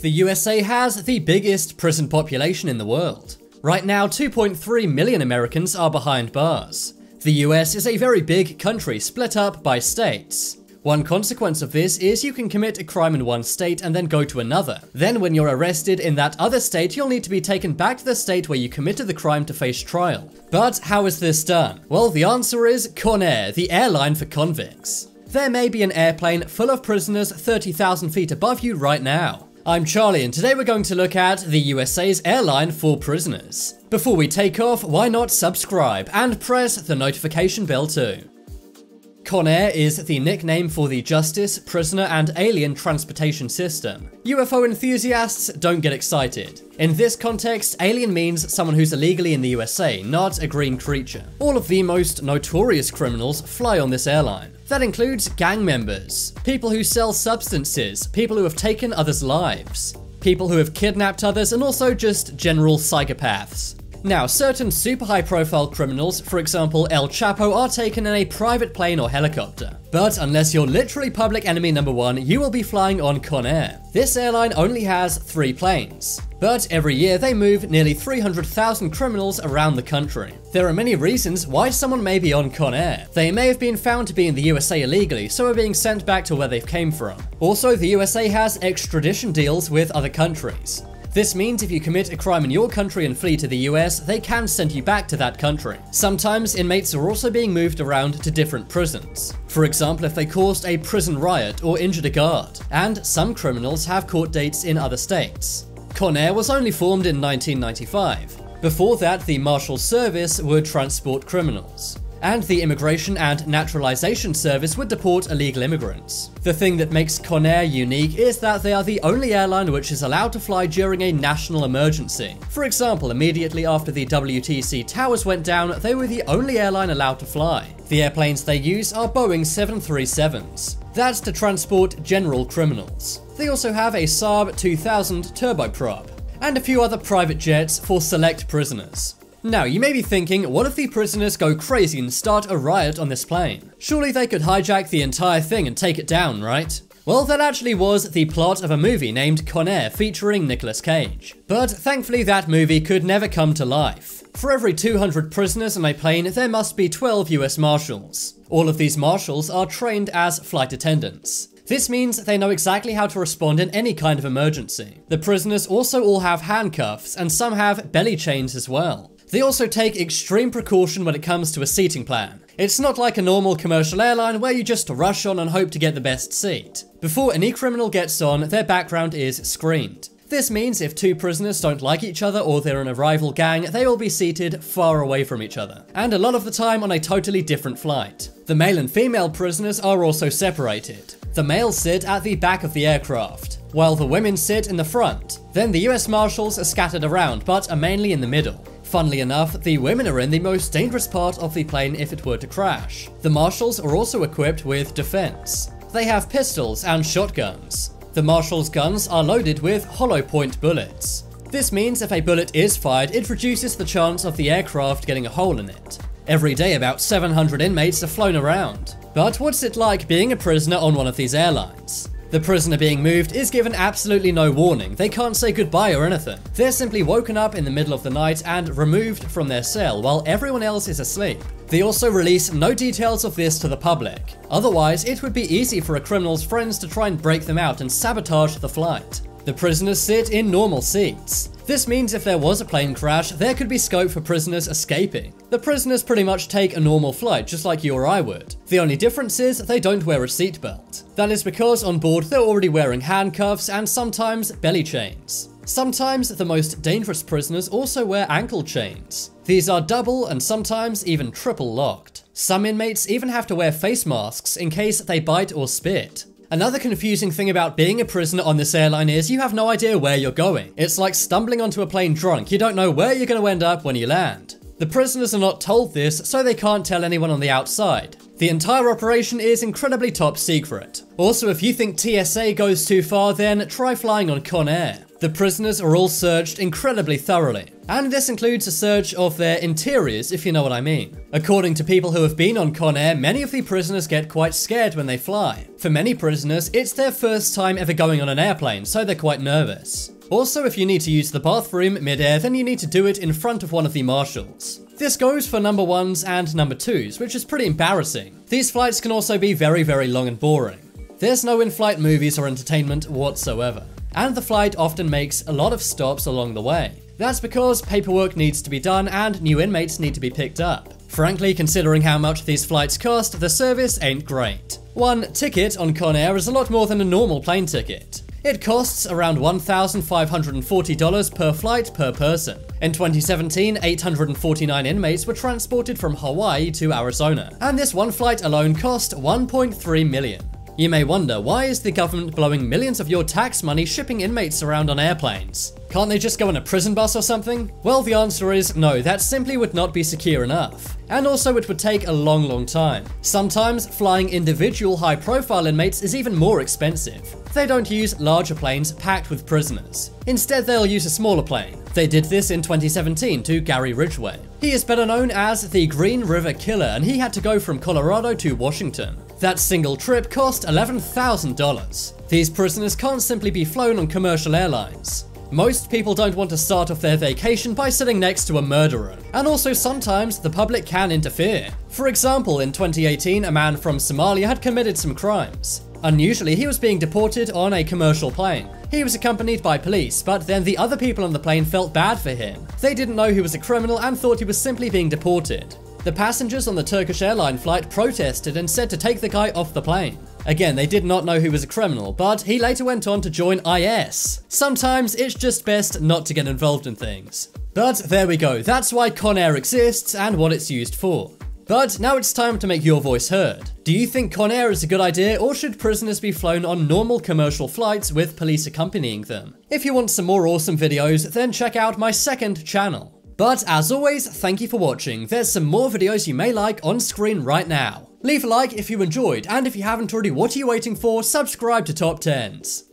The USA has the biggest prison population in the world. Right now, 2.3 million Americans are behind bars. The US is a very big country split up by states. One consequence of this is you can commit a crime in one state and then go to another. Then when you're arrested in that other state, you'll need to be taken back to the state where you committed the crime to face trial. But how is this done? Well, the answer is ConAir, the airline for convicts. There may be an airplane full of prisoners 30,000 feet above you right now. I'm Charlie, and today we're going to look at the USA's airline for prisoners. Before we take off, why not subscribe and press the notification bell too. ConAir is the nickname for the Justice, Prisoner, and Alien Transportation System. UFO enthusiasts don't get excited. In this context, alien means someone who's illegally in the USA, not a green creature. All of the most notorious criminals fly on this airline. That includes gang members, people who sell substances, people who have taken others' lives, people who have kidnapped others, and also just general psychopaths. Now, certain super high-profile criminals, for example El Chapo, are taken in a private plane or helicopter. But unless you're literally public enemy number one, you will be flying on ConAir. This airline only has 3 planes. But every year they move nearly 300,000 criminals around the country. There are many reasons why someone may be on ConAir. They may have been found to be in the USA illegally, so are being sent back to where they came from. Also, the USA has extradition deals with other countries. This means if you commit a crime in your country and flee to the US, they can send you back to that country. Sometimes inmates are also being moved around to different prisons. For example, if they caused a prison riot or injured a guard. And some criminals have court dates in other states. ConAir was only formed in 1995. Before that, the Marshals Service would transport criminals. And the Immigration and Naturalization Service would deport illegal immigrants. The thing that makes ConAir unique is that they are the only airline which is allowed to fly during a national emergency. For example, immediately after the WTC towers went down, they were the only airline allowed to fly. The airplanes they use are Boeing 737s. That's to transport general criminals. They also have a Saab 2000 turboprop, and a few other private jets for select prisoners. Now, you may be thinking, what if the prisoners go crazy and start a riot on this plane? Surely they could hijack the entire thing and take it down, right? Well, that actually was the plot of a movie named ConAir featuring Nicolas Cage. But thankfully that movie could never come to life. For every 200 prisoners on a plane, there must be 12 US Marshals. All of these Marshals are trained as flight attendants. This means they know exactly how to respond in any kind of emergency. The prisoners also all have handcuffs, and some have belly chains as well. They also take extreme precaution when it comes to a seating plan. It's not like a normal commercial airline where you just rush on and hope to get the best seat. Before any criminal gets on, their background is screened. This means if 2 prisoners don't like each other or they're in a rival gang, they will be seated far away from each other, and a lot of the time on a totally different flight. The male and female prisoners are also separated. The males sit at the back of the aircraft, while the women sit in the front. Then the US Marshals are scattered around, but are mainly in the middle. Funnily enough, the women are in the most dangerous part of the plane if it were to crash. The Marshals are also equipped with defense. They have pistols and shotguns. The Marshals' guns are loaded with hollow point bullets. This means if a bullet is fired, it reduces the chance of the aircraft getting a hole in it. Every day about 700 inmates are flown around. But what's it like being a prisoner on one of these airlines? The prisoner being moved is given absolutely no warning. They can't say goodbye or anything. They're simply woken up in the middle of the night and removed from their cell while everyone else is asleep. They also release no details of this to the public. Otherwise, it would be easy for a criminal's friends to try and break them out and sabotage the flight. The prisoners sit in normal seats. This means if there was a plane crash, there could be scope for prisoners escaping. The prisoners pretty much take a normal flight, just like you or I would. The only difference is they don't wear a seatbelt. That is because on board they're already wearing handcuffs and sometimes belly chains. Sometimes the most dangerous prisoners also wear ankle chains. These are double and sometimes even triple locked. Some inmates even have to wear face masks in case they bite or spit. Another confusing thing about being a prisoner on this airline is you have no idea where you're going. It's like stumbling onto a plane drunk. You don't know where you're going to end up when you land. The prisoners are not told this, so they can't tell anyone on the outside. The entire operation is incredibly top secret. Also, if you think TSA goes too far, then try flying on ConAir. The prisoners are all searched incredibly thoroughly, and this includes a search of their interiors, if you know what I mean. According to people who have been on ConAir, many of the prisoners get quite scared when they fly. For many prisoners, it's their first time ever going on an airplane, so they're quite nervous. Also, if you need to use the bathroom mid-air, then you need to do it in front of one of the marshals. This goes for number 1s and number 2s, which is pretty embarrassing. These flights can also be very, very long and boring. There's no in-flight movies or entertainment whatsoever, and the flight often makes a lot of stops along the way. That's because paperwork needs to be done and new inmates need to be picked up. Frankly, considering how much these flights cost, the service ain't great. One ticket on ConAir is a lot more than a normal plane ticket. It costs around $1,540 per flight per person. In 2017, 849 inmates were transported from Hawaii to Arizona, and this one flight alone cost $1.3 million. You may wonder, why is the government blowing millions of your tax money shipping inmates around on airplanes? Can't they just go on a prison bus or something? Well, the answer is no, that simply would not be secure enough. And also it would take a long time. Sometimes flying individual high-profile inmates is even more expensive. They don't use larger planes packed with prisoners. Instead, they'll use a smaller plane. They did this in 2017 to Gary Ridgway. He is better known as the Green River Killer, and he had to go from Colorado to Washington. That single trip cost $11,000. These prisoners can't simply be flown on commercial airlines. Most people don't want to start off their vacation by sitting next to a murderer, and also sometimes the public can interfere. For example, in 2018, a man from Somalia had committed some crimes. Unusually, he was being deported on a commercial plane. He was accompanied by police, but then the other people on the plane felt bad for him. They didn't know he was a criminal and thought he was simply being deported. The passengers on the Turkish airline flight protested and said to take the guy off the plane. Again, they did not know he was a criminal, but he later went on to join IS. Sometimes it's just best not to get involved in things. But there we go, that's why ConAir exists and what it's used for. But now it's time to make your voice heard. Do you think ConAir is a good idea, or should prisoners be flown on normal commercial flights with police accompanying them? If you want some more awesome videos, then check out my second channel. But as always, thank you for watching. There's some more videos you may like on screen right now. Leave a like if you enjoyed, and if you haven't already, what are you waiting for? Subscribe to Top 10s.